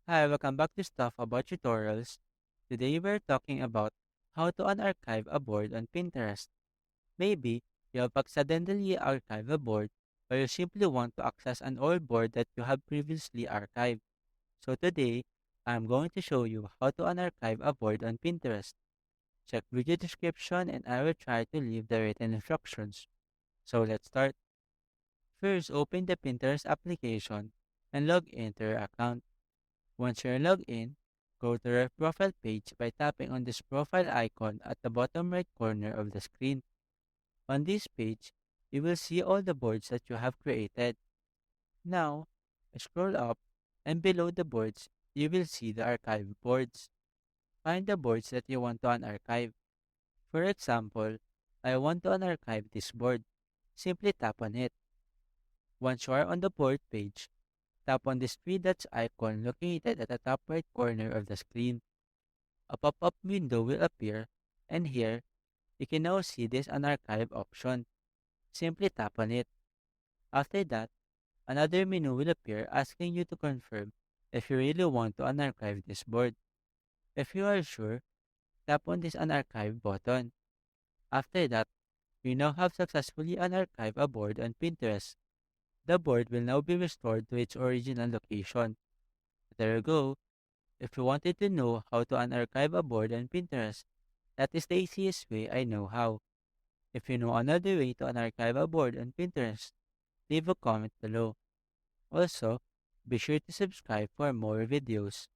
Hi, welcome back to Stuff About Tutorials. Today we're talking about how to unarchive a board on Pinterest. Maybe you have accidentally archived a board or you simply want to access an old board that you have previously archived. So today, I'm going to show you how to unarchive a board on Pinterest. Check video description and I will try to leave the written instructions. So let's start. First, open the Pinterest application and log into your account. Once you're logged in, go to your profile page by tapping on this profile icon at the bottom right corner of the screen. On this page, you will see all the boards that you have created. Now, scroll up and below the boards, you will see the archive boards. Find the boards that you want to unarchive. For example, I want to unarchive this board. Simply tap on it. Once you are on the board page, tap on this three dots icon located at the top right corner of the screen. A pop-up window will appear, and here, you can now see this unarchive option. Simply tap on it. After that, another menu will appear asking you to confirm if you really want to unarchive this board. If you are sure, tap on this unarchive button. After that, you now have successfully unarchived a board on Pinterest. The board will now be restored to its original location. There you go. If you wanted to know how to unarchive a board on Pinterest, that is the easiest way I know how. If you know another way to unarchive a board on Pinterest, leave a comment below. Also, be sure to subscribe for more videos.